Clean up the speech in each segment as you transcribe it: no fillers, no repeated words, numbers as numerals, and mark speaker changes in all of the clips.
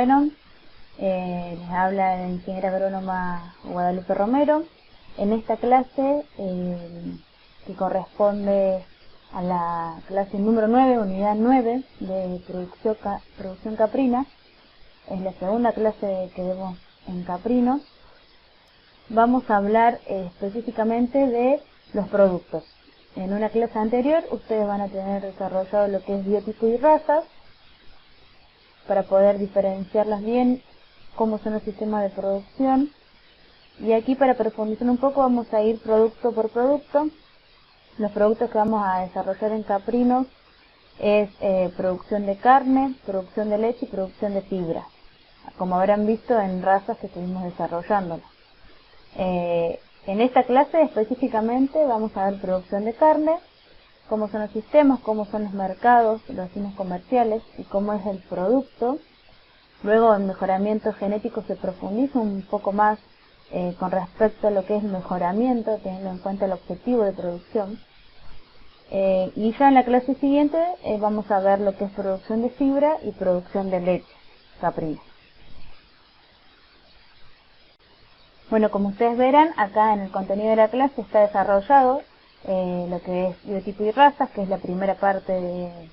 Speaker 1: Les habla la ingeniera agrónoma Guadalupe Romero. En esta clase, que corresponde a la clase número 9, unidad 9 de producción caprina, es la segunda clase que vemos en caprinos, vamos a hablar específicamente de los productos. En una clase anterior ustedes van a tener desarrollado lo que es biotipo y razas, para poder diferenciarlas bien, cómo son los sistemas de producción. Y aquí, para profundizar un poco, vamos a ir producto por producto. Los productos que vamos a desarrollar en caprinos es producción de carne, producción de leche y producción de fibra, como habrán visto en razas que estuvimos desarrollando. En esta clase específicamente vamos a ver producción de carne, cómo son los sistemas, cómo son los mercados, los destinos comerciales y cómo es el producto. Luego, en mejoramiento genético se profundiza un poco más con respecto a lo que es el mejoramiento, teniendo en cuenta el objetivo de producción. Y ya en la clase siguiente vamos a ver lo que es producción de fibra y producción de leche caprina. Bueno, como ustedes verán, acá en el contenido de la clase está desarrollado lo que es biotipo y razas, que es la primera parte de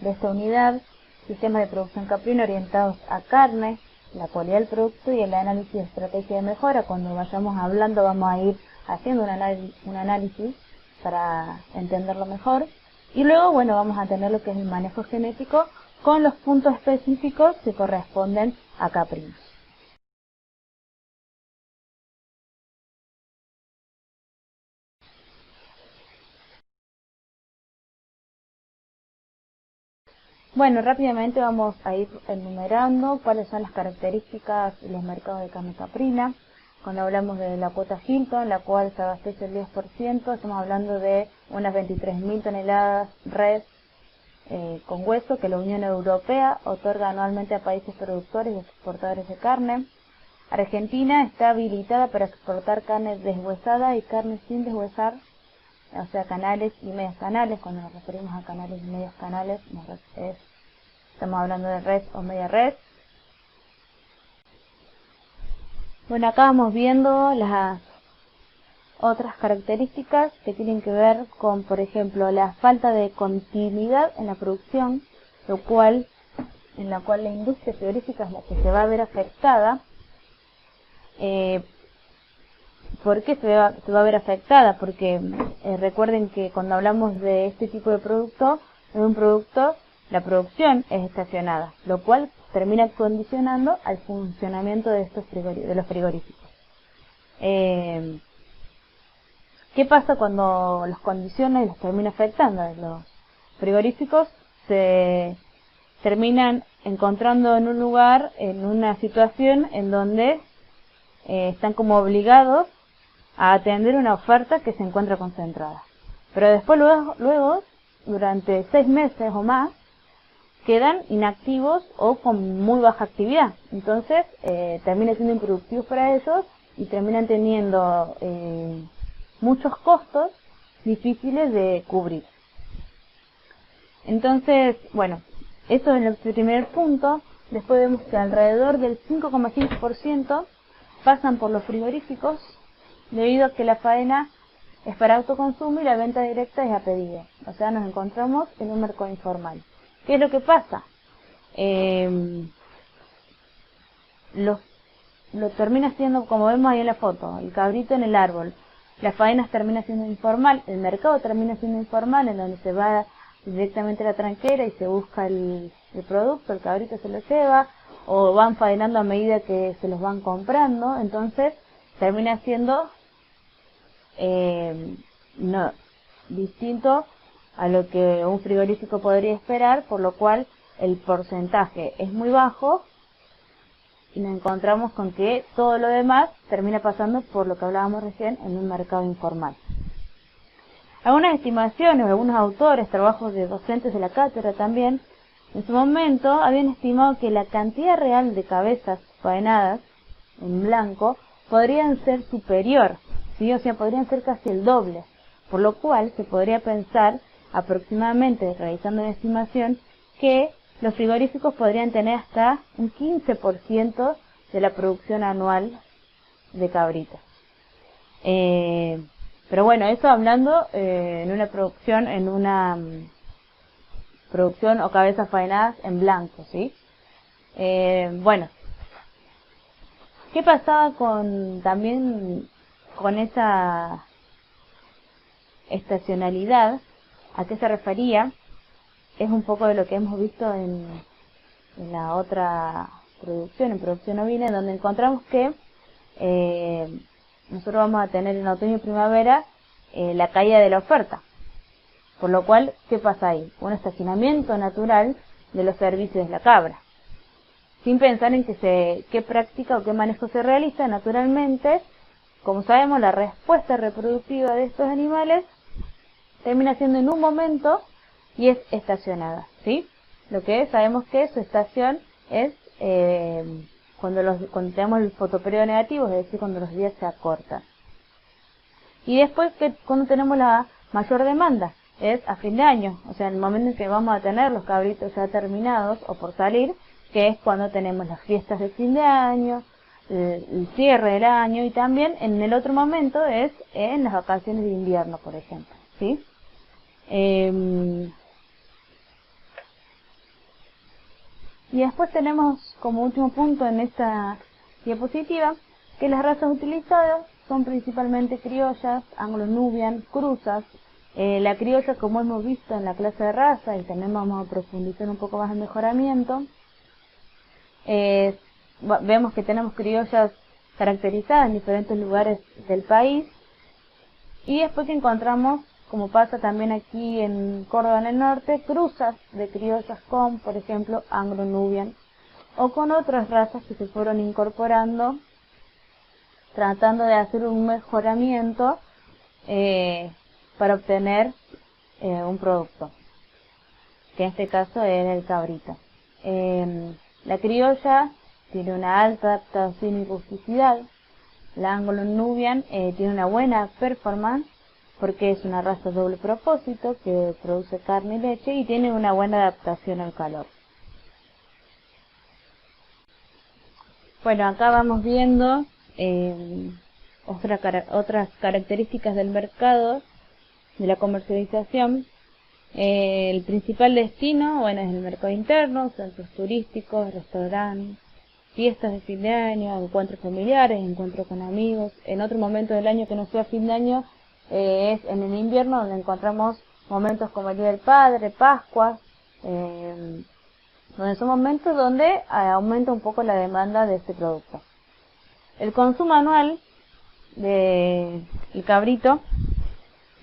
Speaker 1: esta unidad, sistemas de producción caprina orientados a carne, la cualidad del producto y el análisis de estrategia de mejora. Cuando vayamos hablando vamos a ir haciendo un análisis para entenderlo mejor. Y luego, bueno, vamos a tener lo que es el manejo genético con los puntos específicos que corresponden a caprinos. Bueno, rápidamente vamos a ir enumerando cuáles son las características de los mercados de carne caprina. Cuando hablamos de la cuota Hilton, la cual se abastece el 10%, estamos hablando de unas 23.000 toneladas res con hueso que la Unión Europea otorga anualmente a países productores y exportadores de carne. Argentina está habilitada para exportar carne deshuesada y carne sin deshuesar, o sea, canales y medios canales. Cuando nos referimos a canales y medios canales, estamos hablando de res o media res. Bueno, acá vamos viendo las otras características que tienen que ver con, por ejemplo, la falta de continuidad en la producción, en la cual la industria frigorífica es la que se va a ver afectada. ¿Por qué se va a ver afectada? Porque recuerden que cuando hablamos de este tipo de producto, la producción es estacionada, lo cual termina condicionando al funcionamiento de los frigoríficos. ¿Qué pasa cuando los condiciona y los termina afectando? Los frigoríficos se terminan encontrando en un lugar, en una situación en donde están como obligados a atender una oferta que se encuentra concentrada. Pero después luego durante 6 meses o más, quedan inactivos o con muy baja actividad. Entonces termina siendo improductivos para ellos y terminan teniendo muchos costos difíciles de cubrir. Entonces, bueno, eso es el primer punto. Después vemos que alrededor del 5,5% pasan por los frigoríficos, debido a que la faena es para autoconsumo y la venta directa es a pedido. O sea, nos encontramos en un mercado informal. ¿Qué es lo que pasa? Lo termina siendo, como vemos ahí en la foto, el cabrito en el árbol. La faena termina siendo informal, el mercado termina siendo informal, en donde se va directamente a la tranquera y se busca el producto, el cabrito se lo lleva, o van faenando a medida que se los van comprando. Entonces termina siendo distinto a lo que un frigorífico podría esperar, por lo cual el porcentaje es muy bajo y nos encontramos con que todo lo demás termina pasando por lo que hablábamos recién, en un mercado informal. Algunas estimaciones, algunos autores, trabajos de docentes de la cátedra también, en su momento habían estimado que la cantidad real de cabezas faenadas en blanco podrían ser superior, ¿sí? O sea, podrían ser casi el doble, por lo cual se podría pensar aproximadamente, realizando una estimación, que los frigoríficos podrían tener hasta un 15% de la producción anual de cabritos. Pero bueno, eso hablando en una producción o cabezas faenadas en blanco, ¿sí? Bueno, ¿qué pasaba también con esa estacionalidad? ¿A qué se refería? Es un poco de lo que hemos visto en la otra producción, en producción ovina, donde encontramos que nosotros vamos a tener en otoño y primavera la caída de la oferta. Por lo cual, ¿qué pasa ahí? Un estacionamiento natural de los servicios de la cabra. Sin pensar en qué práctica o qué manejo se realiza, naturalmente, como sabemos, la respuesta reproductiva de estos animales termina siendo en un momento y es estacionada, ¿sí? Lo que sabemos que su estación es cuando tenemos el fotoperiodo negativo, es decir, cuando los días se acortan. Y después, cuando tenemos la mayor demanda, es a fin de año, o sea, en el momento en que vamos a tener los cabritos ya terminados o por salir, que es cuando tenemos las fiestas de fin de año, el cierre del año, y también en el otro momento es en las vacaciones de invierno, por ejemplo, ¿sí? Y después tenemos como último punto en esta diapositiva que las razas utilizadas son principalmente criollas, anglo-nubian, cruzas. La criolla, como hemos visto en la clase de raza, y también vamos a profundizar un poco más en mejoramiento, vemos que tenemos criollas caracterizadas en diferentes lugares del país, y después que encontramos, como pasa también aquí en Córdoba en el norte, cruzas de criollas con, por ejemplo, anglo-nubian, o con otras razas que se fueron incorporando, tratando de hacer un mejoramiento para obtener un producto, que en este caso era el cabrito. La criolla tiene una alta adaptación y rusticidad. La anglo-nubian tiene una buena performance porque es una raza doble propósito que produce carne y leche y tiene una buena adaptación al calor. Bueno, acá vamos viendo otras características del mercado, de la comercialización. El principal destino, bueno, es el mercado interno, centros turísticos, restaurantes, fiestas de fin de año, encuentros familiares, encuentros con amigos. En otro momento del año que no sea fin de año es en el invierno, donde encontramos momentos como el Día del Padre, Pascua, donde son momentos donde aumenta un poco la demanda de este producto. El consumo anual del cabrito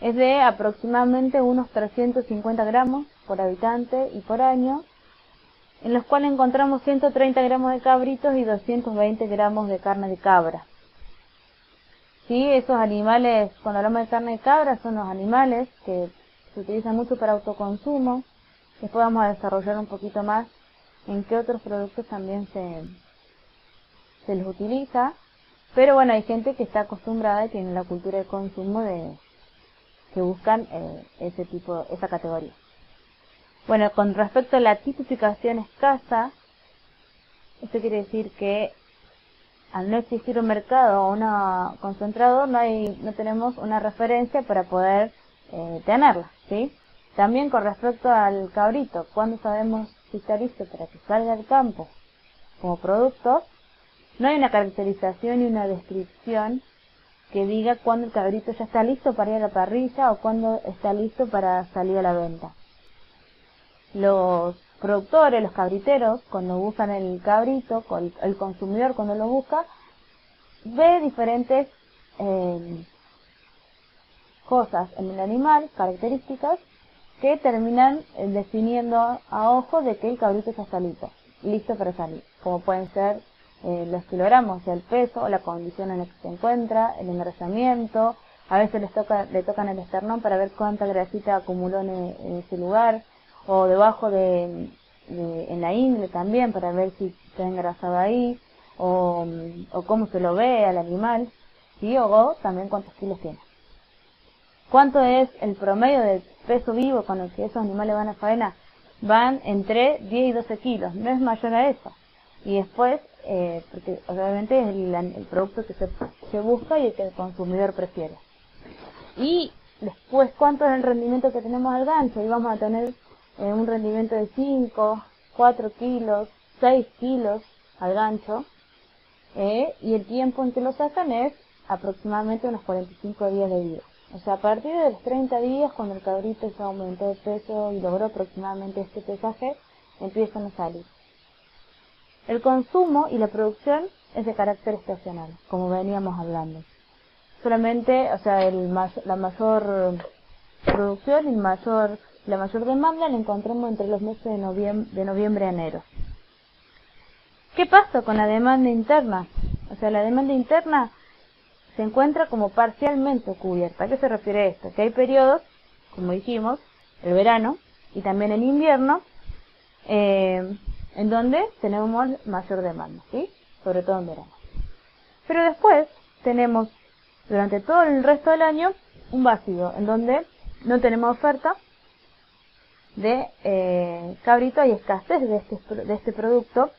Speaker 1: es de aproximadamente unos 350 gramos por habitante y por año, en los cuales encontramos 130 gramos de cabritos y 220 gramos de carne de cabra. Sí, esos animales, cuando hablamos de carne de cabra, son los animales que se utilizan mucho para autoconsumo. Después vamos a desarrollar un poquito más en qué otros productos también se les utiliza. Pero bueno, hay gente que está acostumbrada y tiene la cultura de consumo que buscan esa categoría. Bueno, con respecto a la tipificación escasa, esto quiere decir que al no existir un mercado o un concentrador, no tenemos una referencia para poder tenerla, ¿sí? También con respecto al cabrito, ¿cuándo sabemos si está listo para que salga al campo como producto? No hay una caracterización ni una descripción que diga cuándo el cabrito ya está listo para ir a la parrilla o cuándo está listo para salir a la venta. Los productores, los cabriteros, cuando buscan el cabrito, el consumidor cuando lo busca, ve diferentes cosas en el animal, características, que terminan definiendo a ojo de que el cabrito ya está listo para salir, como pueden ser los kilogramos, o sea, el peso, o la condición en la que se encuentra, el engrasamiento. A veces le tocan el esternón para ver cuánta grasita acumuló en ese lugar, o debajo en la ingle también para ver si está engrasado ahí, o cómo se lo ve al animal, ¿sí? O también cuántos kilos tiene. ¿Cuánto es el promedio del peso vivo con el que esos animales van a faena? van entre 10 y 12 kilos, no es mayor a eso. Y después, porque obviamente es el producto que se busca y el que el consumidor prefiere. Y después, ¿cuánto es el rendimiento que tenemos al gancho? Y vamos a tener un rendimiento de 5, 4 kilos, 6 kilos al gancho. Y el tiempo en que lo sacan es aproximadamente unos 45 días de vida. O sea, a partir de los 30 días, cuando el cabrito ya aumentó de peso y logró aproximadamente este pesaje, empiezan a salir. El consumo y la producción es de carácter estacional, como veníamos hablando. Solamente, o sea, la mayor producción y la mayor demanda la encontramos entre los meses de noviembre a enero. ¿Qué pasa con la demanda interna? O sea, la demanda interna se encuentra como parcialmente cubierta. ¿A qué se refiere esto? Que hay periodos, como dijimos, el verano y también el invierno, en donde tenemos mayor demanda, ¿sí? Sobre todo en verano. Pero después tenemos, durante todo el resto del año, un vacío, en donde no tenemos oferta de cabrito, hay escasez de este producto,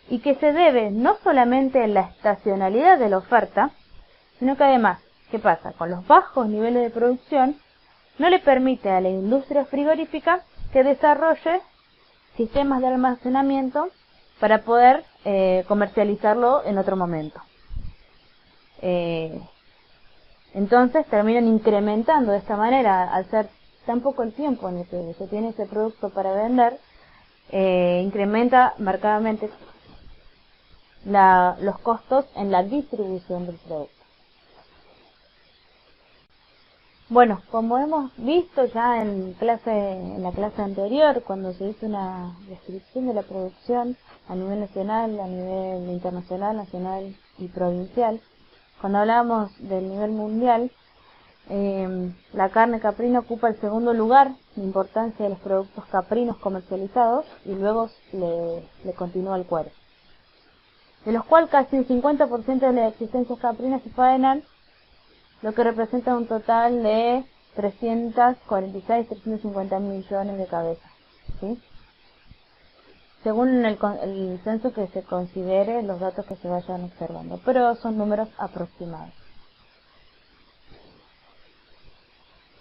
Speaker 1: y que se debe no solamente a la estacionalidad de la oferta, sino que además, ¿qué pasa? Con los bajos niveles de producción, no le permite a la industria frigorífica que desarrolle sistemas de almacenamiento para poder comercializarlo en otro momento. Entonces terminan incrementando de esta manera, al ser tan poco el tiempo en el que se tiene ese producto para vender, incrementa marcadamente los costos en la distribución del producto. Bueno, como hemos visto ya en la clase anterior, cuando se hizo una descripción de la producción a nivel nacional, a nivel internacional, nacional y provincial, cuando hablamos del nivel mundial, la carne caprina ocupa el segundo lugar de importancia de los productos caprinos comercializados y luego le continúa el cuero, de los cuales casi el 50% de las existencias caprinas se faenan, lo que representa un total de 350 millones de cabezas, ¿sí? Según el censo que se considere, los datos que se vayan observando, pero son números aproximados.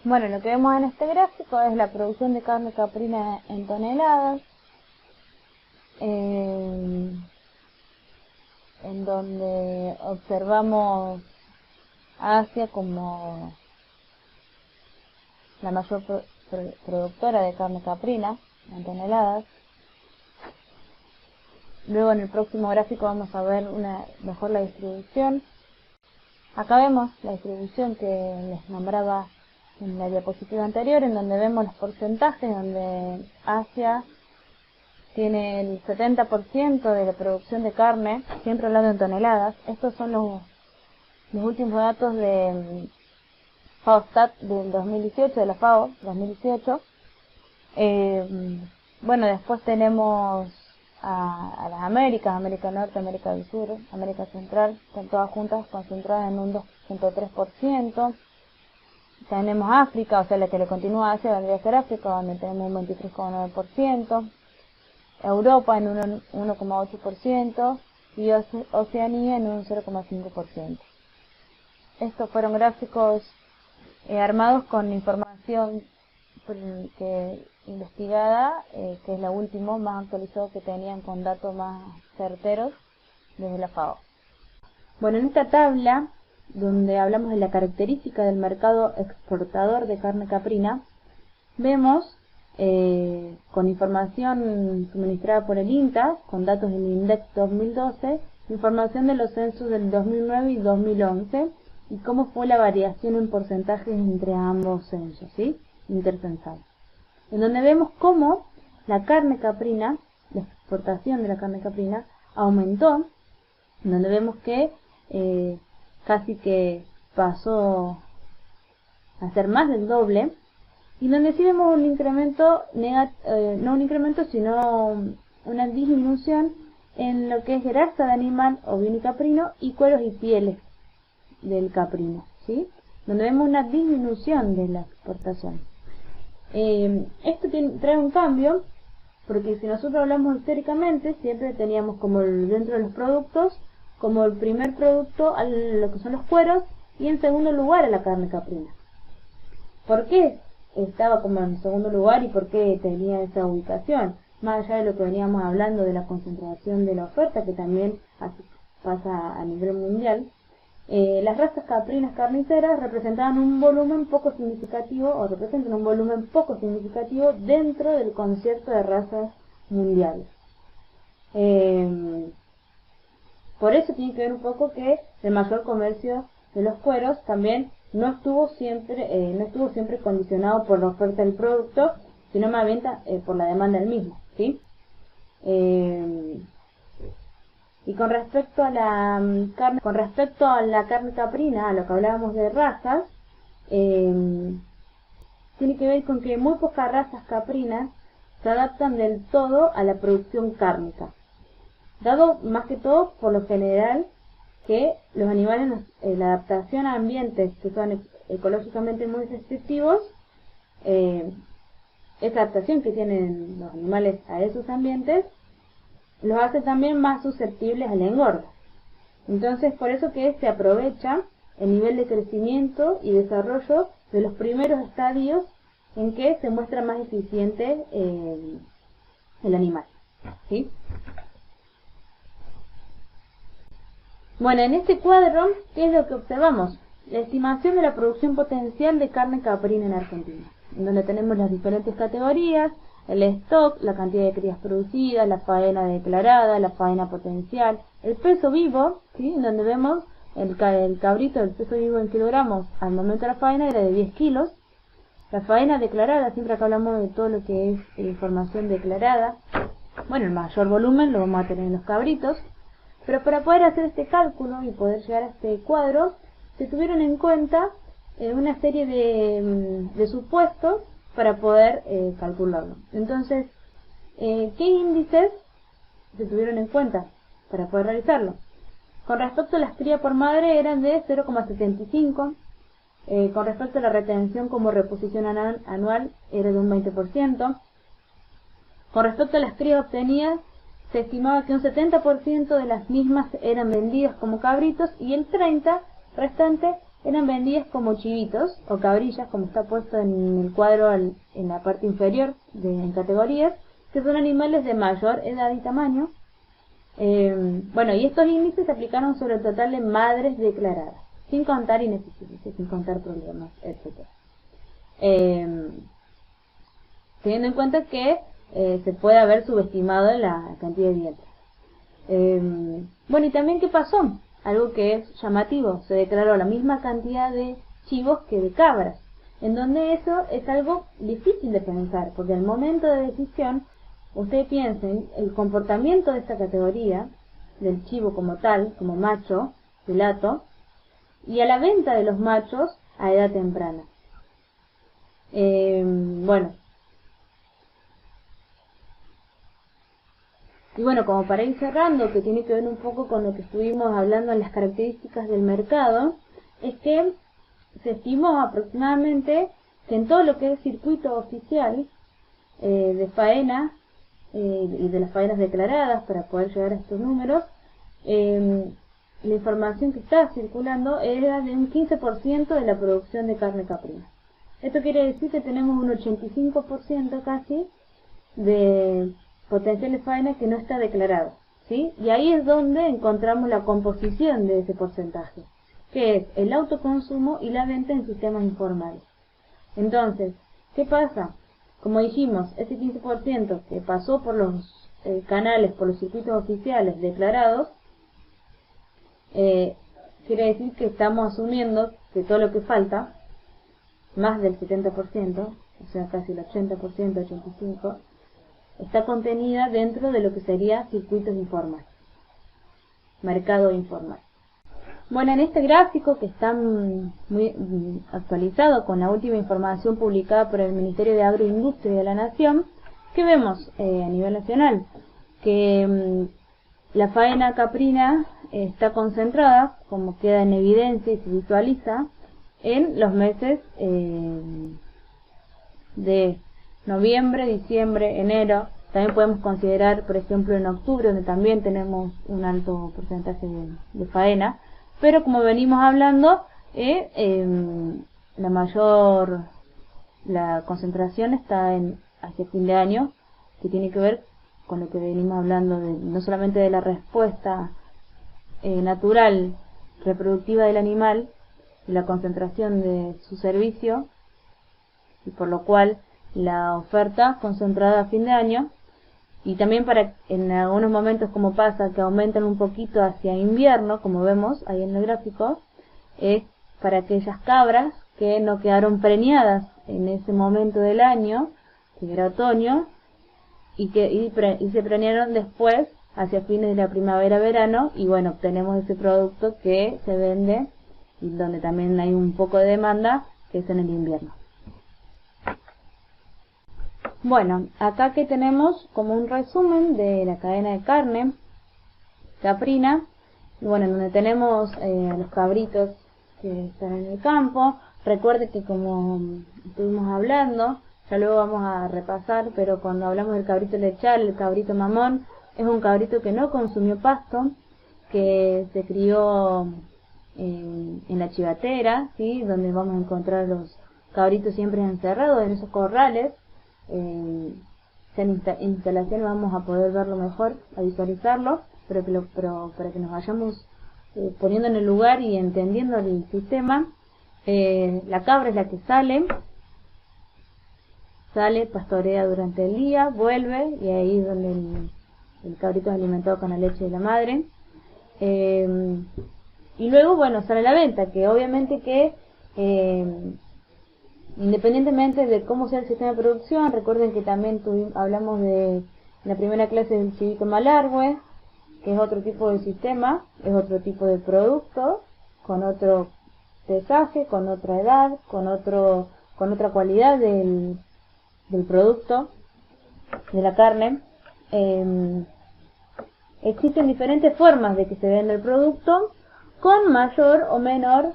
Speaker 1: Bueno, lo que vemos en este gráfico es la producción de carne caprina en toneladas, en donde observamos Asia como la mayor productora de carne caprina en toneladas. Luego en el próximo gráfico vamos a ver mejor la distribución. Acá vemos la distribución que les nombraba en la diapositiva anterior, en donde vemos los porcentajes, donde Asia tiene el 70% de la producción de carne, siempre hablando en toneladas. Estos son los últimos datos de FAO-STAT del 2018, de la FAO 2018. Bueno, después tenemos a las Américas, América Norte, América del Sur, América Central, están todas juntas concentradas en un 2.3%. Tenemos África, o sea, la que le continúa a Asia vendría a ser África, donde tenemos un 23,9%. Europa en un 1,8% y Oceanía en un 0,5%. Estos fueron gráficos armados con información investigada, que es la última, más actualizada, que tenían con datos más certeros desde la FAO. Bueno, en esta tabla, donde hablamos de la característica del mercado exportador de carne caprina, vemos con información suministrada por el INTA, con datos del INDEC 2012, información de los censos del 2009 y 2011, y cómo fue la variación en porcentajes entre ambos censos, ¿sí? Intercensados. En donde vemos cómo la carne caprina, la exportación de la carne caprina, aumentó, en donde vemos que casi que pasó a ser más del doble, y donde sí vemos un incremento, no un incremento, sino una disminución en lo que es grasa de animal ovino y caprino y cueros y pieles del caprino, ¿sí? Donde vemos una disminución de la exportación. Esto trae un cambio, porque si nosotros hablamos históricamente, siempre teníamos como dentro de los productos, como el primer producto lo que son los cueros, y en segundo lugar a la carne caprina. ¿Por qué estaba como en segundo lugar y por qué tenía esa ubicación? Más allá de lo que veníamos hablando de la concentración de la oferta, que también pasa a nivel mundial, las razas caprinas carniceras representaban un volumen poco significativo, o representan un volumen poco significativo dentro del concierto de razas mundiales. Por eso tiene que ver un poco que el mayor comercio de los cueros también no estuvo siempre condicionado por la oferta del producto, sino más bien por la demanda del mismo, ¿sí? Y con respecto a la carne caprina, a lo que hablábamos de razas, tiene que ver con que muy pocas razas caprinas se adaptan del todo a la producción cárnica, dado más que todo por lo general que los animales, la adaptación a ambientes que son ecológicamente muy restrictivos, esa adaptación que tienen los animales a esos ambientes los hace también más susceptibles al engorda. Entonces, por eso que se aprovecha el nivel de crecimiento y desarrollo de los primeros estadios en que se muestra más eficiente el animal, ¿sí? Bueno, en este cuadro, ¿qué es lo que observamos? La estimación de la producción potencial de carne caprina en Argentina, en donde tenemos las diferentes categorías, el stock, la cantidad de crías producidas, la faena declarada, la faena potencial, el peso vivo, ¿sí? En donde vemos el cabrito, el peso vivo en kilogramos al momento de la faena era de 10 kilos. La faena declarada, siempre acá hablamos de todo lo que es información declarada. Bueno, el mayor volumen lo vamos a tener en los cabritos. Pero para poder hacer este cálculo y poder llegar a este cuadro, se tuvieron en cuenta una serie de supuestos para poder calcularlo. Entonces, ¿qué índices se tuvieron en cuenta para poder realizarlo? Con respecto a las crías por madre eran de 0,75, con respecto a la retención como reposición anual era de un 20%, con respecto a las crías obtenidas se estimaba que un 70% de las mismas eran vendidas como cabritos y el 30% restante eran vendidas como chivitos o cabrillas, como está puesto en el cuadro en la parte inferior en categorías, que son animales de mayor edad y tamaño. Bueno, y estos índices se aplicaron sobre el total de madres declaradas, sin contar ineficiencias, sin contar problemas, etc. Teniendo en cuenta que se puede haber subestimado la cantidad de dientes. Bueno, y también ¿qué pasó? Algo que es llamativo, se declaró la misma cantidad de chivos que de cabras, en donde eso es algo difícil de pensar, porque al momento de decisión, ustedes piensen el comportamiento de esta categoría, del chivo como tal, como macho, culato, y a la venta de los machos a edad temprana. Bueno, y bueno, como para ir cerrando, que tiene que ver un poco con lo que estuvimos hablando en las características del mercado, es que se estimó aproximadamente que en todo lo que es circuito oficial de faena y de las faenas declaradas para poder llegar a estos números, la información que estaba circulando era de un 15% de la producción de carne caprina. Esto quiere decir que tenemos un 85% casi de potencial de faena que no está declarado, ¿sí? Y ahí es donde encontramos la composición de ese porcentaje, que es el autoconsumo y la venta en sistemas informales. Entonces, ¿qué pasa? Como dijimos, ese 15% que pasó por los canales, por los circuitos oficiales declarados, quiere decir que estamos asumiendo que todo lo que falta, más del 70%, o sea casi el 80%, 85%, está contenida dentro de lo que sería circuitos informales, mercado informal. Bueno, en este gráfico que está muy actualizado con la última información publicada por el Ministerio de Agroindustria de la Nación, ¿qué vemos a nivel nacional? Que la faena caprina está concentrada, como queda en evidencia y se visualiza, en los meses de noviembre, diciembre, enero. También podemos considerar, por ejemplo, en octubre, donde también tenemos un alto porcentaje de faena. Pero como venimos hablando, la concentración está hacia fin de año, que tiene que ver con lo que venimos hablando, no solamente de la respuesta natural reproductiva del animal, y la concentración de su servicio, y por lo cual la oferta concentrada a fin de año, y también para en algunos momentos, como pasa, que aumentan un poquito hacia invierno, como vemos ahí en el gráfico, es para aquellas cabras que no quedaron preñadas en ese momento del año, que era otoño, y se preñaron después, hacia fines de la primavera-verano, y bueno, obtenemos ese producto que se vende, y donde también hay un poco de demanda, que es en el invierno. Bueno, acá que tenemos como un resumen de la cadena de carne caprina, y bueno, en donde tenemos a los cabritos que están en el campo. Recuerde que, como estuvimos hablando, ya luego vamos a repasar, pero cuando hablamos del cabrito lechal, el cabrito mamón, es un cabrito que no consumió pasto, que se crió en la chivatera, ¿sí? Donde vamos a encontrar los cabritos siempre encerrados en esos corrales. En instalaciones vamos a poder verlo mejor, a visualizarlo, pero para que nos vayamos poniendo en el lugar y entendiendo el sistema. La cabra es la que sale, pastorea durante el día, vuelve, y ahí es donde el cabrito es alimentado con la leche de la madre. Y luego, bueno, sale a la venta, que obviamente que independientemente de cómo sea el sistema de producción, recuerden que también hablamos de la primera clase del chivito malargüe, que es otro tipo de sistema, es otro tipo de producto, con otro pesaje, con otra edad, con otra cualidad del producto, de la carne. Existen diferentes formas de que se venda el producto, con mayor o menor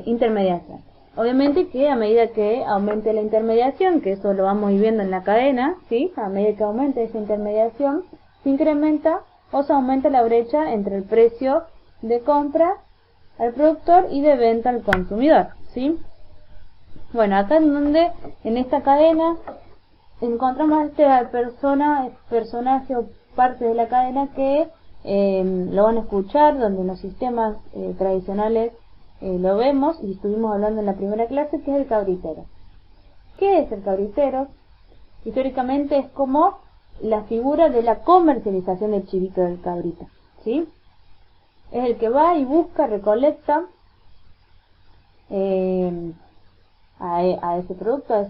Speaker 1: intermediación. Obviamente que a medida que aumente la intermediación, que eso lo vamos a ir viendo en la cadena, ¿sí? A medida que aumente esa intermediación, se incrementa o se aumenta la brecha entre el precio de compra al productor y de venta al consumidor, ¿sí? Bueno, acá en esta cadena encontramos a este personaje o parte de la cadena que lo van a escuchar, donde en los sistemas tradicionales lo vemos, y estuvimos hablando en la primera clase, que es el cabritero. ¿Qué es el cabritero? Históricamente es como la figura de la comercialización del chivito del cabrito, ¿sí? Es el que va y busca, recolecta a ese producto, a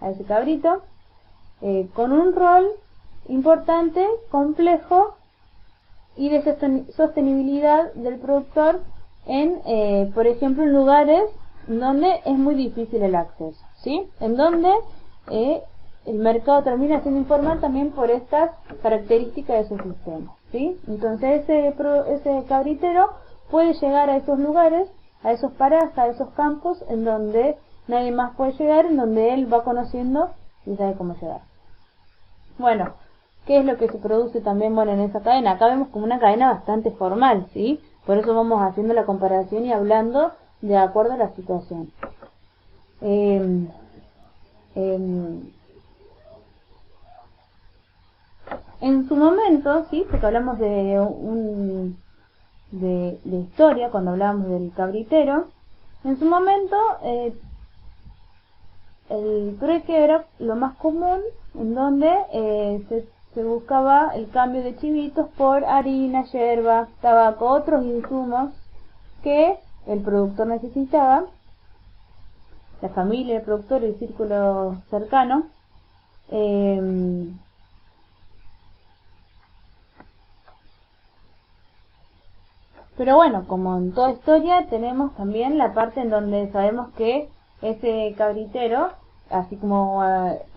Speaker 1: ese cabrito, con un rol importante, complejo y de sostenibilidad del productor en, por ejemplo, en lugares donde es muy difícil el acceso, ¿sí? En donde el mercado termina siendo informal también por estas características de su sistema, ¿sí? Entonces ese cabritero puede llegar a esos lugares, a esos parajes, a esos campos en donde nadie más puede llegar, en donde él va conociendo y sabe cómo llegar. Bueno, ¿qué es lo que se produce también, bueno, en esa cadena? Acá vemos como una cadena bastante formal, ¿sí? Por eso vamos haciendo la comparación y hablando de acuerdo a la situación. En su momento, ¿sí? Porque hablamos de historia cuando hablamos del cabritero. En su momento, el trueque era lo más común, en donde se buscaba el cambio de chivitos por harina, yerba, tabaco, otros insumos que el productor necesitaba, la familia, el productor, el círculo cercano. Pero bueno, como en toda historia, tenemos también la parte en donde sabemos que ese cabritero, así como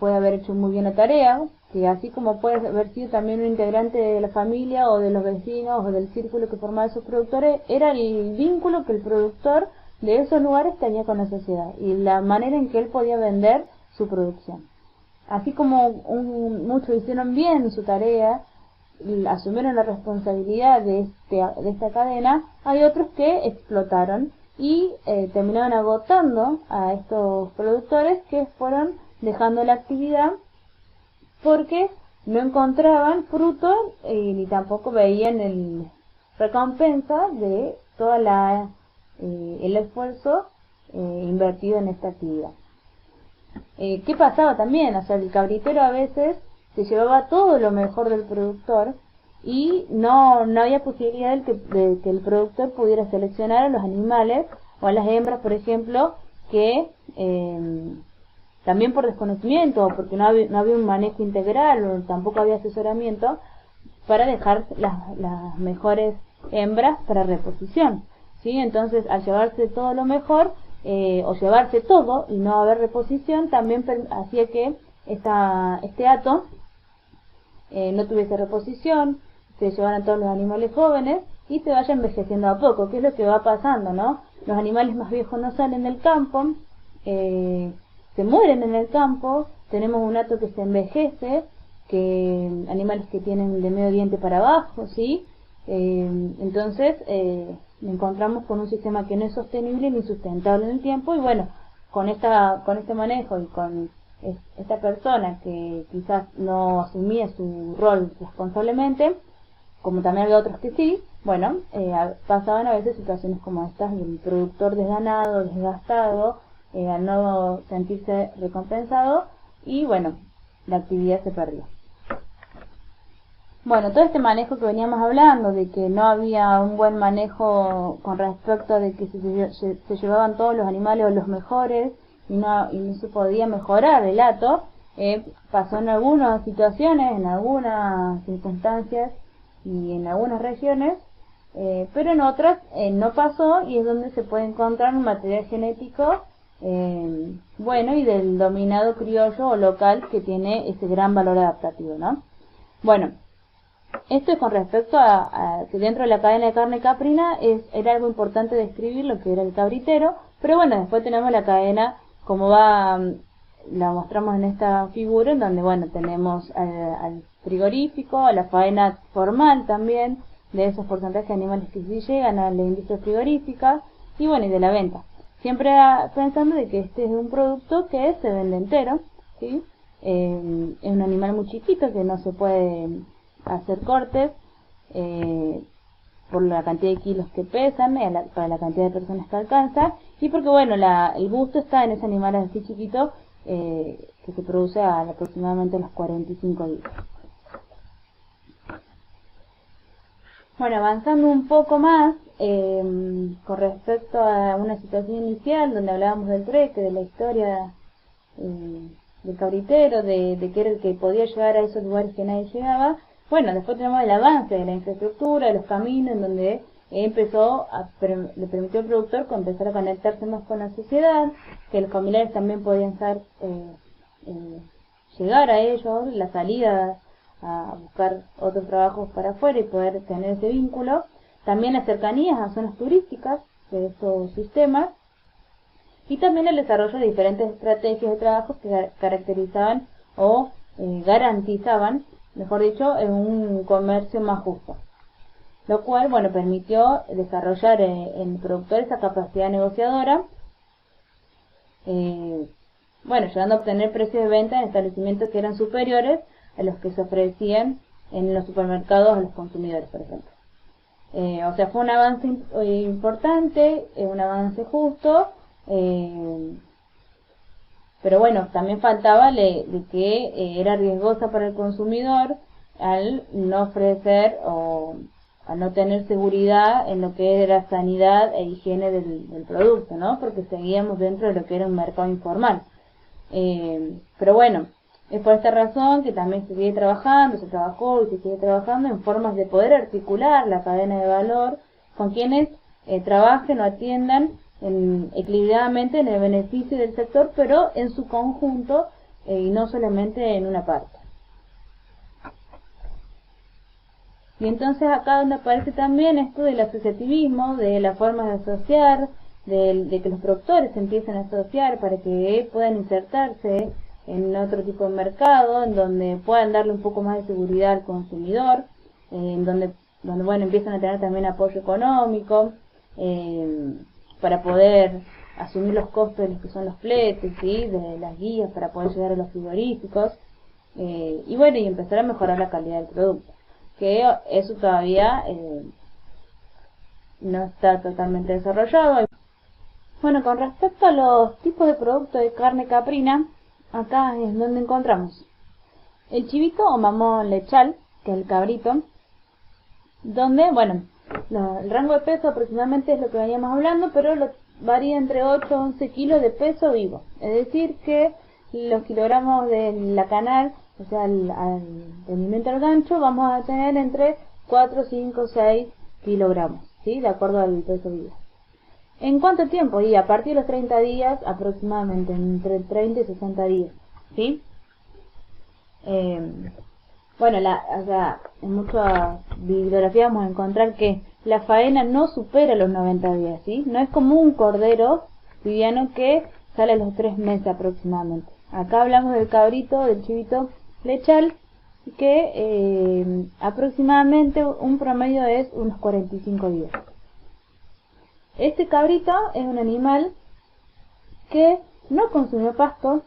Speaker 1: puede haber hecho muy bien la tarea, que así como puede haber sido también un integrante de la familia o de los vecinos o del círculo que formaba esos productores, era el vínculo que el productor de esos lugares tenía con la sociedad y la manera en que él podía vender su producción. así como muchos hicieron bien su tarea, asumieron la responsabilidad de esta cadena, hay otros que explotaron y terminaron agotando a estos productores que fueron dejando la actividad porque no encontraban fruto ni tampoco veían el recompensa de toda el esfuerzo invertido en esta actividad. ¿Qué pasaba también? O sea, el cabritero a veces se llevaba todo lo mejor del productor y no había posibilidad de que el productor pudiera seleccionar a los animales o a las hembras, por ejemplo, que también por desconocimiento o porque no había un manejo integral o tampoco había asesoramiento para dejar las mejores hembras para reposición, ¿sí? Entonces, al llevarse todo lo mejor o llevarse todo y no haber reposición, también hacía que este hato no tuviese reposición, se llevaran todos los animales jóvenes y se vaya envejeciendo a poco, que es lo que va pasando, ¿no? Los animales más viejos no salen del campo, se mueren en el campo, tenemos un hato que se envejece, animales que tienen de medio diente para abajo, ¿sí? Entonces encontramos con un sistema que no es sostenible ni sustentable en el tiempo y bueno, con este manejo y con esta persona que quizás no asumía su rol responsablemente, como también había otros que sí, bueno, pasaban a veces situaciones como estas del productor desganado, desgastado, al no sentirse recompensado y bueno, la actividad se perdió. Bueno, todo este manejo que veníamos hablando, de que no había un buen manejo con respecto de que se llevaban todos los animales o los mejores y no se podía mejorar el hato, pasó en algunas situaciones, en algunas circunstancias y en algunas regiones, pero en otras no pasó y es donde se puede encontrar un material genético bueno y del dominado criollo o local que tiene ese gran valor adaptativo, ¿no? Bueno, esto es con respecto a que dentro de la cadena de carne caprina era algo importante describir lo que era el cabritero, pero bueno, después tenemos la cadena como la mostramos en esta figura, en donde bueno, tenemos al frigorífico, a la faena formal también, de esos porcentajes de animales que sí llegan a la industria frigorífica, y bueno, y de la venta. Siempre pensando de que este es un producto que se vende entero, ¿sí? Es un animal muy chiquito que no se puede hacer cortes por la cantidad de kilos que pesan, para la cantidad de personas que alcanza, y porque bueno, el gusto está en ese animal así chiquito que se produce aproximadamente a los 45 días. Bueno, avanzando un poco más con respecto a una situación inicial donde hablábamos del trueque, de la historia del cabritero, de que era el que podía llegar a esos lugares que nadie llegaba. Bueno, después tenemos el avance de la infraestructura, de los caminos, en donde le permitió al productor empezar a conectarse más con la sociedad, que los familiares también podían llegar a ellos, la salida a buscar otros trabajos para afuera y poder tener ese vínculo. También las cercanías a zonas turísticas de estos sistemas y también el desarrollo de diferentes estrategias de trabajo que caracterizaban o garantizaban, mejor dicho, un comercio más justo, lo cual bueno, permitió desarrollar en el productor esa capacidad negociadora, bueno, llegando a obtener precios de venta en establecimientos que eran superiores a los que se ofrecían en los supermercados a los consumidores, por ejemplo. O sea, fue un avance importante, un avance justo, pero bueno, también faltaba de que era riesgosa para el consumidor al no ofrecer o al no tener seguridad en lo que era sanidad e higiene del producto, ¿no? Porque seguíamos dentro de lo que era un mercado informal. Pero bueno, es por esta razón que también se trabajó y se sigue trabajando en formas de poder articular la cadena de valor con quienes trabajen o atiendan equilibradamente en el beneficio del sector, pero en su conjunto y no solamente en una parte. Y entonces acá donde aparece también esto del asociativismo, de la forma de asociar, de que los productores se empiecen a asociar para que puedan insertarse en otro tipo de mercado, en donde puedan darle un poco más de seguridad al consumidor, en donde bueno, empiezan a tener también apoyo económico, para poder asumir los costos de los que son los fletes, ¿sí? De las guías para poder llegar a los frigoríficos, y bueno, y empezar a mejorar la calidad del producto, que eso todavía no está totalmente desarrollado. Bueno, con respecto a los tipos de productos de carne caprina, acá es donde encontramos el chivito o mamón lechal, que es el cabrito, donde, bueno, el rango de peso aproximadamente es lo que veníamos hablando, pero varía entre 8 a 11 kilos de peso vivo. Es decir, que los kilogramos de la canal, o sea, al rendimiento al gancho, vamos a tener entre 4, 5, 6 kilogramos, ¿sí? De acuerdo al peso vivo. ¿En cuánto tiempo? Y a partir de los 30 días, aproximadamente, entre 30 y 60 días, ¿sí? Bueno, o sea, en muchas bibliografías vamos a encontrar que la faena no supera los 90 días, ¿sí? No es como un cordero liviano que sale a los 3 meses aproximadamente. Acá hablamos del cabrito, del chivito lechal, que aproximadamente un promedio es unos 45 días. Este cabrito es un animal que no consumió pasto,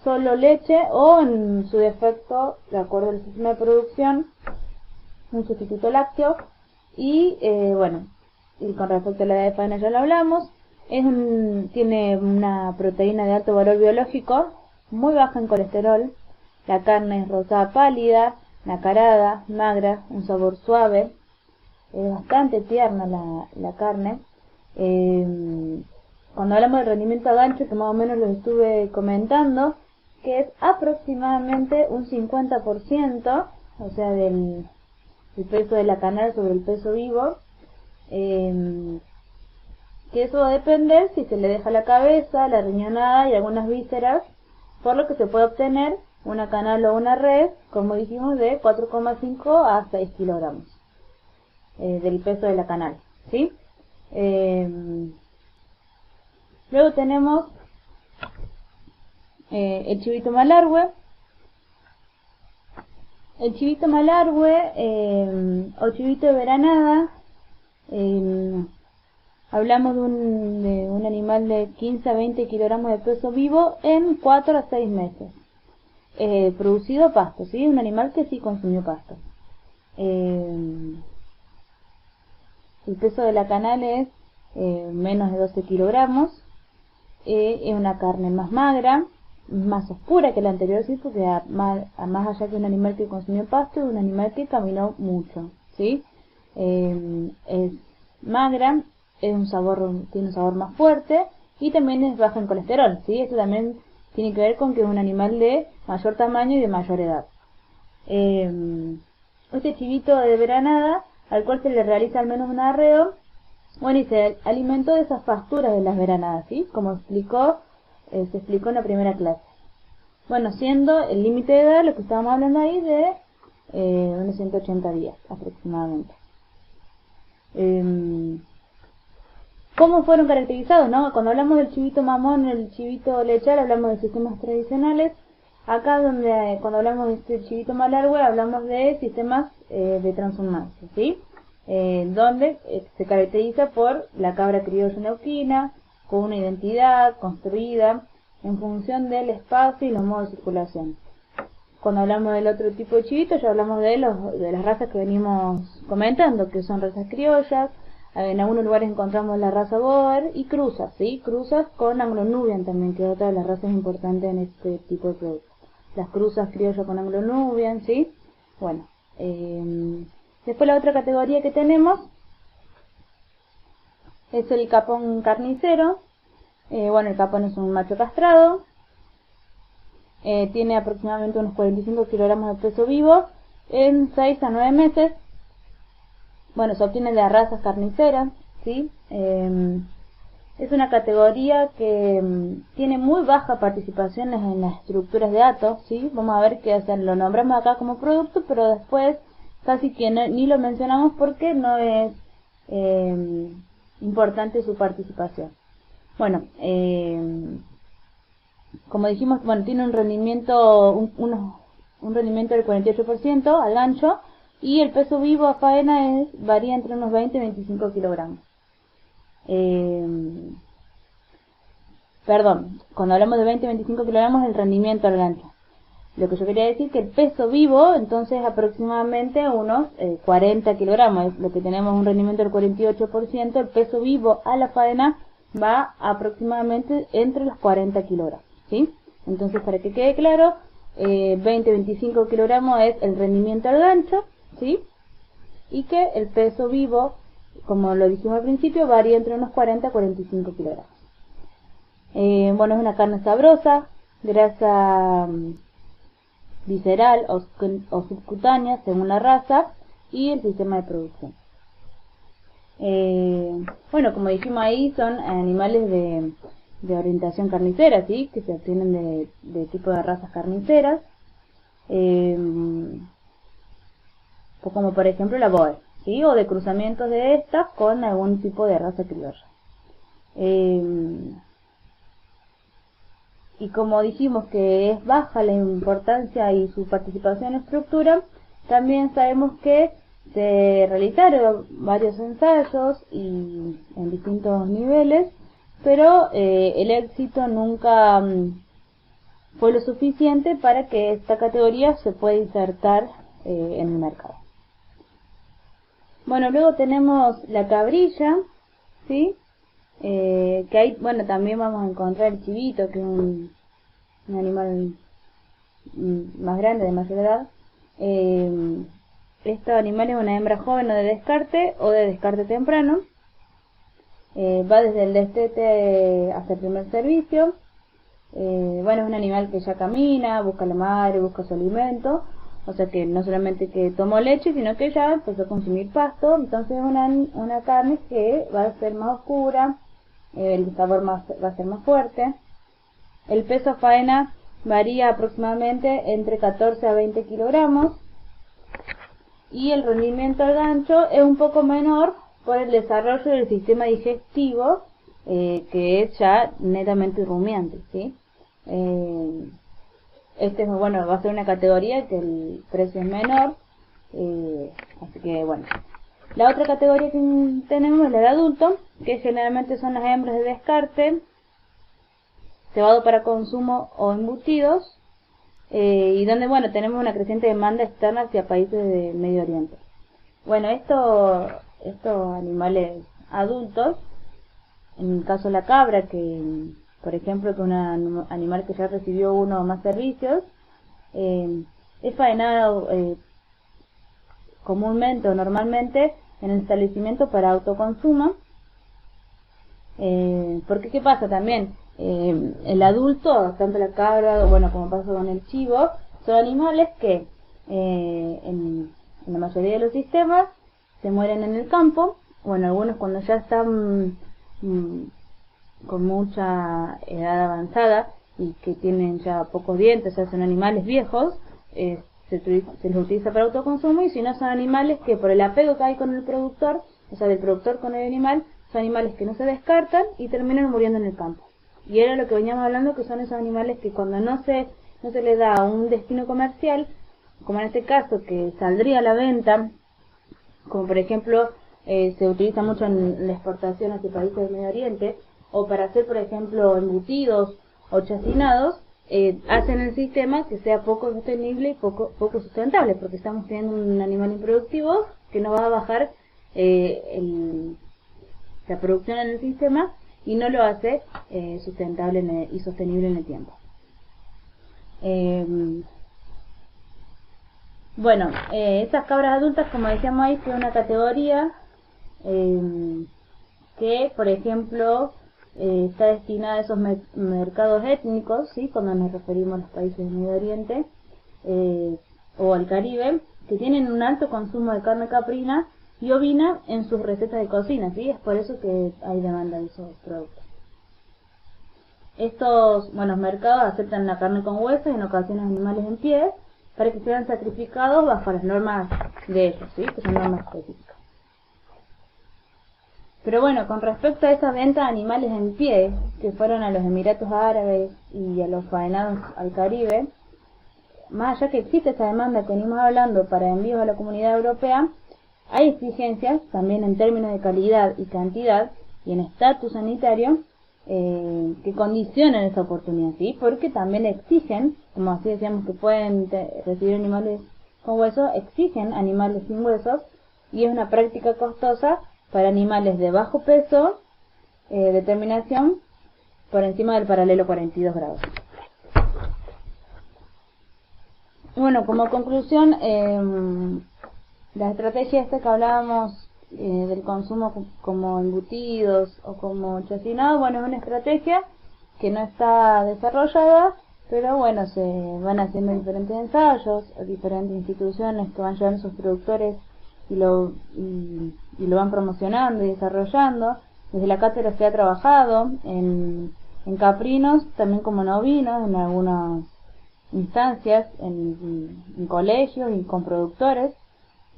Speaker 1: solo leche o, en su defecto, de acuerdo al sistema de producción, un sustituto lácteo. Y bueno, y con respecto a la edad de faena ya lo hablamos, tiene una proteína de alto valor biológico, muy baja en colesterol, la carne es rosada pálida, nacarada, magra, un sabor suave, es bastante tierna la carne. Cuando hablamos de rendimiento a gancho, que más o menos lo estuve comentando, que es aproximadamente un 50%, o sea, del peso de la canal sobre el peso vivo, que eso va a depender si se le deja la cabeza, la riñonada y algunas vísceras, por lo que se puede obtener una canal o una res, como dijimos, de 4,5 a 6 kilogramos del peso de la canal, ¿sí? Luego tenemos el chivito malargüe. El chivito malargüe o chivito de veranada, hablamos de un animal de 15 a 20 kilogramos de peso vivo en 4 a 6 meses. Producido pasto, ¿sí? Un animal que sí consumió pasto. El peso de la canal es menos de 12 kilogramos. Es una carne más magra, más oscura que la anterior, sí, porque más allá que un animal que consumió pasto, es un animal que caminó mucho, ¿sí? Es magra, tiene un sabor más fuerte y también es baja en colesterol, ¿sí? Esto también tiene que ver con que es un animal de mayor tamaño y de mayor edad. Este chivito de veranada, al cual se le realiza al menos un arreo, bueno, y se alimentó de esas pasturas de las veranadas, ¿sí? Como se explicó en la primera clase. Bueno, siendo el límite de edad, lo que estábamos hablando ahí, de unos 180 días aproximadamente. ¿Cómo fueron caracterizados, no? Cuando hablamos del chivito mamón, el chivito lechal, hablamos de sistemas tradicionales. Acá cuando hablamos de este chivito malargüe, hablamos de sistemas de transhumancia, ¿sí? Donde se caracteriza por la cabra criolla neuquina, con una identidad construida en función del espacio y los modos de circulación. Cuando hablamos del otro tipo de chivito, ya hablamos de las razas que venimos comentando, que son razas criollas. En algunos lugares encontramos la raza Boer y cruzas, ¿sí? Cruzas con Anglo-Nubian también, que es otra de las razas importantes en este tipo de productos. Las cruzas criollas con Anglo-Nubian, ¿sí? Bueno, después la otra categoría que tenemos es el capón carnicero. Bueno, el capón es un macho castrado. Tiene aproximadamente unos 45 kilogramos de peso vivo en 6 a 9 meses. Bueno, se obtiene de las razas carniceras, ¿sí? Es una categoría que tiene muy baja participación en las estructuras de datos, ¿sí? Vamos a ver que lo nombramos acá como producto, pero después casi que ni lo mencionamos porque no es importante su participación. Bueno, como dijimos, bueno, tiene un rendimiento, un rendimiento del 48% al gancho, y el peso vivo a faena varía entre unos 20 y 25 kilogramos. Perdón, cuando hablamos de 20-25 kilogramos el rendimiento al gancho. Lo que yo quería decir que el peso vivo, entonces aproximadamente unos 40 kilogramos, es lo que tenemos un rendimiento del 48%, el peso vivo a la faena va aproximadamente entre los 40 kilogramos, ¿sí? Entonces, para que quede claro, 20-25 kilogramos es el rendimiento al gancho, ¿sí? Y que el peso vivo, como lo dijimos al principio, varía entre unos 40 a 45 kilogramos. Bueno, es una carne sabrosa, grasa visceral o subcutánea según la raza y el sistema de producción. Bueno, como dijimos ahí, son animales de orientación carnicera, ¿sí? Que se obtienen de tipo de razas carniceras, como por ejemplo la Boer, ¿sí? O de cruzamientos de estas con algún tipo de raza criolla. Y como dijimos que es baja la importancia y su participación en estructura, también sabemos que se realizaron varios ensayos y en distintos niveles, pero el éxito nunca fue lo suficiente para que esta categoría se pueda insertar en el mercado. Bueno, luego tenemos la cabrilla, ¿sí? Que ahí, bueno, también vamos a encontrar el chivito, que es un animal más grande, de mayor edad. Este animal es una hembra joven o de descarte temprano. Va desde el destete hasta el primer servicio. Bueno, es un animal que ya camina, busca a la madre, busca su alimento. O sea que no solamente que tomó leche, sino que ya empezó a consumir pasto. Entonces es una carne que va a ser más oscura, el sabor va a ser más fuerte. El peso a faena varía aproximadamente entre 14 a 20 kilogramos. Y el rendimiento al gancho es un poco menor por el desarrollo del sistema digestivo, que es ya netamente rumiante, ¿sí? Bueno, va a ser una categoría que el precio es menor, así que bueno. La otra categoría que tenemos es la de adulto, que generalmente son las hembras de descarte, cebado para consumo o embutidos, y donde, bueno, tenemos una creciente demanda externa hacia países de Medio Oriente. Bueno, estos animales adultos, en el caso de la cabra, que por ejemplo que un animal que ya recibió uno o más servicios, es faenado comúnmente o normalmente en el establecimiento para autoconsumo, porque ¿qué pasa también? El adulto, tanto la cabra, bueno, como pasa con el chivo, son animales que en la mayoría de los sistemas se mueren en el campo. Bueno, algunos cuando ya están con mucha edad avanzada y que tienen ya pocos dientes, o sea, son animales viejos, se les utiliza para autoconsumo, y si no, son animales que por el apego que hay con el productor, o sea, del productor con el animal, son animales que no se descartan y terminan muriendo en el campo. Y era lo que veníamos hablando, que son esos animales que cuando no se les da un destino comercial, como en este caso que saldría a la venta, como por ejemplo se utiliza mucho en la exportación hacia países del Medio Oriente, o para hacer por ejemplo embutidos o chacinados, hacen el sistema que sea poco sostenible y poco sustentable, porque estamos teniendo un animal improductivo que no va a bajar la producción en el sistema y no lo hace sustentable y sostenible en el tiempo. Bueno, estas cabras adultas, como decíamos ahí, es una categoría que, por ejemplo, está destinada a esos mercados étnicos, ¿sí? Cuando nos referimos a los países del Medio Oriente o al Caribe, que tienen un alto consumo de carne caprina y ovina en sus recetas de cocina, ¿sí? Es por eso que hay demanda de esos productos. Estos buenos mercados aceptan la carne con huesos y en ocasiones animales en pie para que sean sacrificados bajo las normas de ellos, ¿sí? Que son normas específicas. Pero bueno, con respecto a esa venta de animales en pie, que fueron a los Emiratos Árabes y a los faenados al Caribe, más allá que existe esa demanda que venimos hablando para envíos a la Comunidad Europea, hay exigencias también en términos de calidad y cantidad y en estatus sanitario que condicionan esa oportunidad, ¿sí? Porque también exigen, como así decíamos que pueden recibir animales con huesos, exigen animales sin huesos y es una práctica costosa para animales de bajo peso, determinación por encima del paralelo 42 grados. Bueno, como conclusión, la estrategia esta que hablábamos del consumo como embutidos o como chacinados, bueno, es una estrategia que no está desarrollada, pero bueno, se van haciendo diferentes ensayos, diferentes instituciones que van llevando a sus productores y lo van promocionando y desarrollando. Desde la cátedra se ha trabajado en caprinos, también como en ovinos, en algunas instancias, en colegios y con productores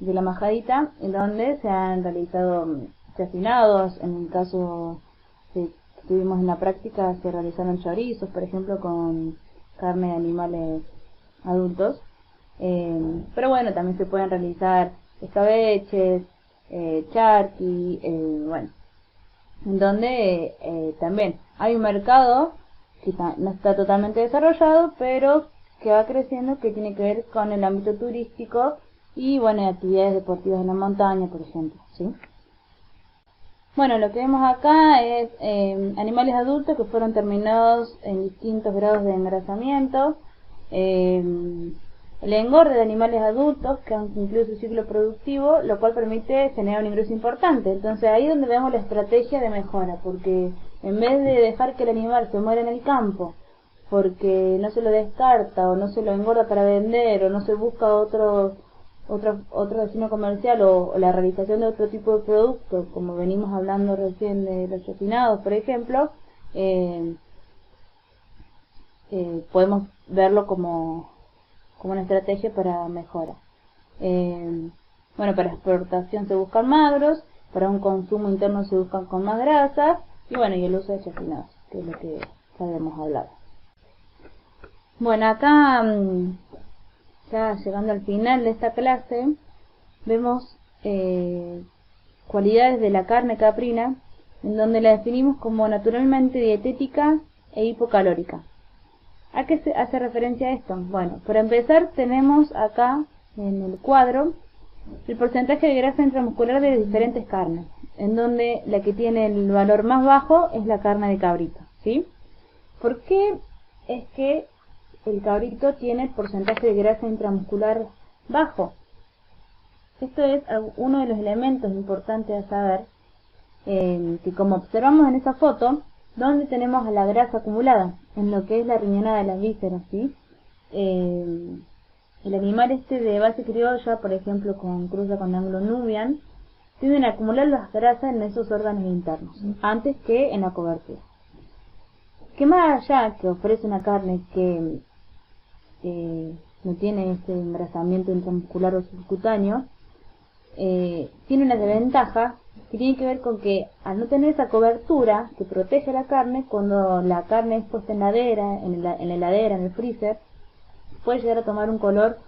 Speaker 1: de la majadita, en donde se han realizado chacinados. En el caso que tuvimos en la práctica, se realizaron chorizos, por ejemplo, con carne de animales adultos. Pero bueno, también se pueden realizar escabeches, charqui, bueno, en donde también hay un mercado que no está totalmente desarrollado, pero que va creciendo, que tiene que ver con el ámbito turístico y bueno, actividades deportivas en la montaña, por ejemplo, ¿sí? Bueno, lo que vemos acá es animales adultos que fueron terminados en distintos grados de engrasamiento, el engorde de animales adultos que han cumplido su ciclo productivo, lo cual permite generar un ingreso importante. Entonces ahí es donde vemos la estrategia de mejora, porque en vez de dejar que el animal se muera en el campo, porque no se lo descarta o no se lo engorda para vender o no se busca otro destino comercial o la realización de otro tipo de producto, como venimos hablando recién de los chacinados, por ejemplo, podemos verlo como una estrategia para mejora. Bueno, para exportación se buscan magros, para un consumo interno se buscan con más grasa, y bueno, y el uso de chacinados, que es lo que ya habíamos hablado. Bueno, acá ya llegando al final de esta clase, vemos cualidades de la carne caprina, en donde la definimos como naturalmente dietética e hipocalórica. ¿A qué se hace referencia esto? Bueno, para empezar tenemos acá en el cuadro el porcentaje de grasa intramuscular de diferentes carnes, en donde la que tiene el valor más bajo es la carne de cabrito, ¿sí? ¿Por qué es que el cabrito tiene el porcentaje de grasa intramuscular bajo? Esto es uno de los elementos importantes a saber, que como observamos en esa foto, donde tenemos a la grasa acumulada, en lo que es la riñonada de las vísceras, ¿sí? El animal este de base criolla, por ejemplo con cruza con ángulo nubian, tienden a acumular las grasas en esos órganos internos, antes que en la cobertura. Que más allá que ofrece una carne que no tiene ese engrasamiento intramuscular o subcutáneo, tiene una desventaja que tiene que ver con que al no tener esa cobertura que protege la carne, cuando la carne es puesta en la heladera, en el freezer, puede llegar a tomar un color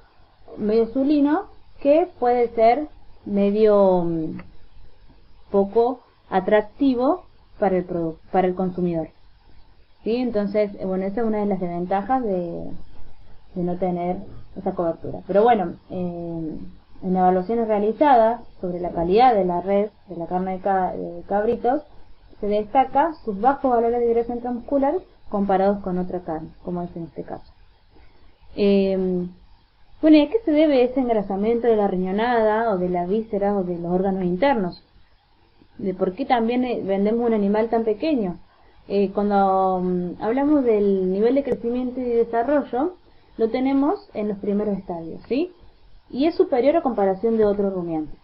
Speaker 1: medio azulino que puede ser medio poco atractivo para el consumidor, ¿sí? Entonces, bueno, esa es una de las desventajas de no tener esa cobertura. Pero bueno, en evaluaciones realizadas sobre la calidad de la red, de la carne de cabritos, se destaca sus bajos valores de grasa intramuscular comparados con otra carne, como es en este caso. Bueno, ¿y a qué se debe ese engrasamiento de la riñonada o de las vísceras o de los órganos internos? ¿De por qué también vendemos un animal tan pequeño? Cuando hablamos del nivel de crecimiento y desarrollo, lo tenemos en los primeros estadios, ¿sí? Y es superior a comparación de otros rumiantes.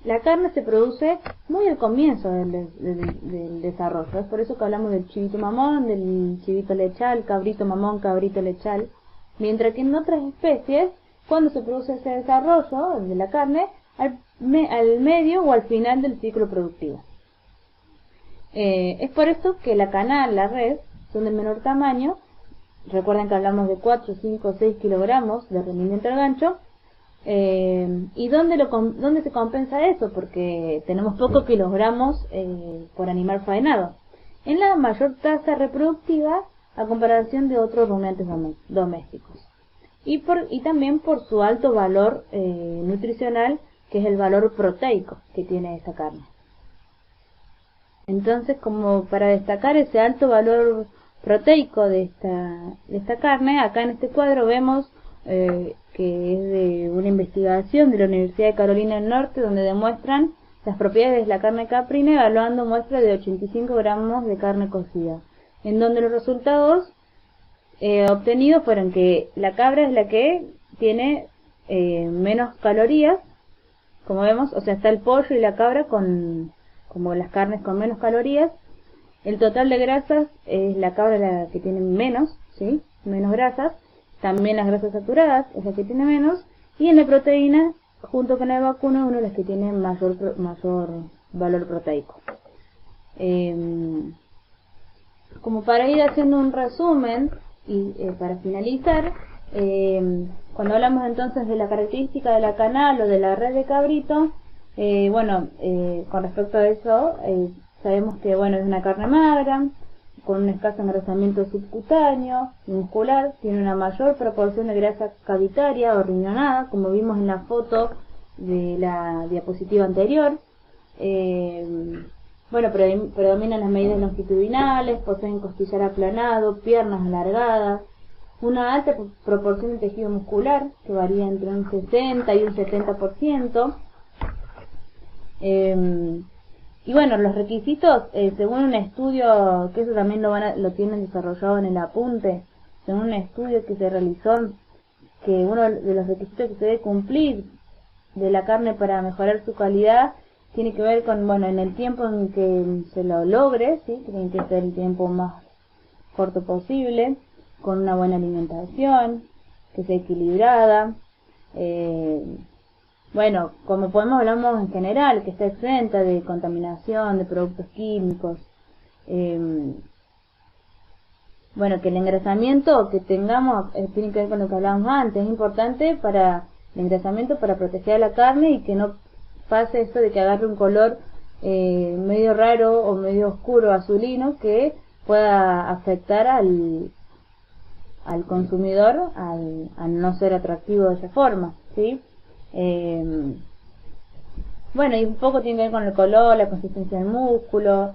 Speaker 1: La carne se produce muy al comienzo del desarrollo, es por eso que hablamos del chivito mamón, del chivito lechal, cabrito mamón, cabrito lechal, mientras que en otras especies, cuando se produce ese desarrollo de la carne, al medio o al final del ciclo productivo. Es por eso que la canal, la red, son de menor tamaño. Recuerden que hablamos de 4, 5, 6 kilogramos de rendimiento al gancho. ¿Y dónde se compensa eso? Porque tenemos pocos kilogramos por animal faenado. En la mayor tasa reproductiva a comparación de otros rumiantes domésticos. Y también por su alto valor nutricional, que es el valor proteico que tiene esta carne. Entonces, como para destacar ese alto valor proteico de esta carne, acá en este cuadro vemos que es de una investigación de la Universidad de Carolina del Norte, donde demuestran las propiedades de la carne caprina evaluando muestras de 85 gramos de carne cocida, en donde los resultados obtenidos fueron que la cabra es la que tiene menos calorías, como vemos, o sea, está el pollo y la cabra como las carnes con menos calorías. El total de grasas es la cabra la que tiene menos, ¿sí? Menos grasas. También las grasas saturadas es la que tiene menos. Y en la proteína, junto con el vacuno, uno de los que tiene mayor valor proteico. Como para ir haciendo un resumen y para finalizar, cuando hablamos entonces de la característica de la canal o de la red de cabrito, con respecto a eso, sabemos que es una carne magra, con un escaso engrosamiento subcutáneo y muscular, tiene una mayor proporción de grasa cavitaria o riñonada, como vimos en la foto de la diapositiva anterior. Predominan las medidas longitudinales, poseen costillar aplanado, piernas alargadas, una alta proporción de tejido muscular, que varía entre un 60 y un 70%. Los requisitos, según un estudio, que eso también lo tienen desarrollado en el apunte, según un estudio que se realizó, que uno de los requisitos que se debe cumplir de la carne para mejorar su calidad tiene que ver con, en el tiempo en que se lo logre, ¿sí? Que tiene que ser el tiempo más corto posible, con una buena alimentación, que sea equilibrada, como hablamos en general, que está exenta de contaminación, de productos químicos, que el engrasamiento que tengamos tiene que ver con lo que hablábamos antes, es importante para el engrasamiento para proteger a la carne y que no pase esto de que agarre un color medio raro o medio oscuro azulino que pueda afectar al consumidor al no ser atractivo de esa forma, ¿sí? Y un poco tiene que ver con el color, la consistencia del músculo.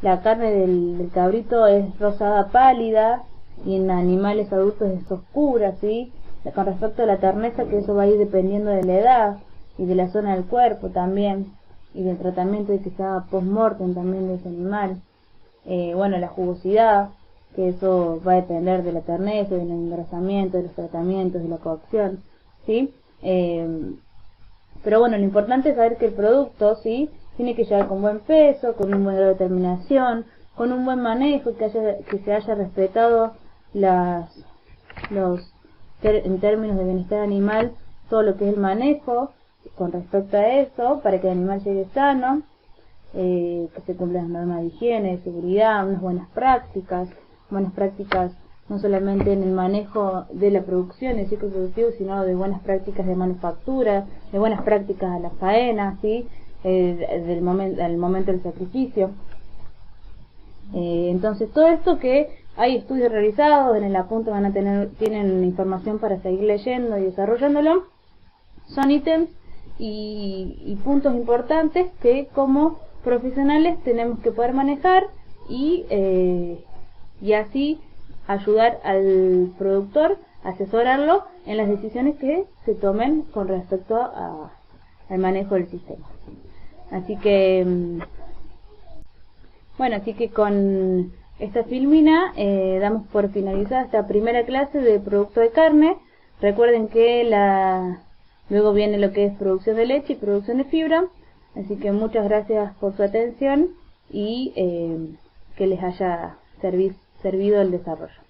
Speaker 1: La carne del cabrito es rosada pálida y en animales adultos es oscura, ¿sí? Con respecto a la terneza, que eso va a ir dependiendo de la edad y de la zona del cuerpo también, y del tratamiento que se haga post-mortem también de ese animal. La jugosidad, que eso va a depender de la terneza, del engrasamiento, de los tratamientos, de la cocción, ¿sí? Lo importante es saber que el producto, ¿sí? Tiene que llegar con buen peso, con un buen grado de terminación, con un buen manejo, que se haya respetado en términos de bienestar animal, todo lo que es el manejo con respecto a eso, para que el animal llegue sano, que se cumplan las normas de higiene, de seguridad, unas buenas prácticas no solamente en el manejo de la producción, el ciclo productivo, sino de buenas prácticas de manufactura, de buenas prácticas a la faena, ¿sí? Al momento del sacrificio. Entonces, todo esto que hay estudios realizados, en el apunte tienen información para seguir leyendo y desarrollándolo, son ítems y puntos importantes que como profesionales tenemos que poder manejar y así ayudar al productor, asesorarlo en las decisiones que se tomen con respecto al manejo del sistema. Así que con esta filmina damos por finalizada esta primera clase de producto de carne. Recuerden que luego viene lo que es producción de leche y producción de fibra. Así que muchas gracias por su atención y que les haya servido el desarrollo.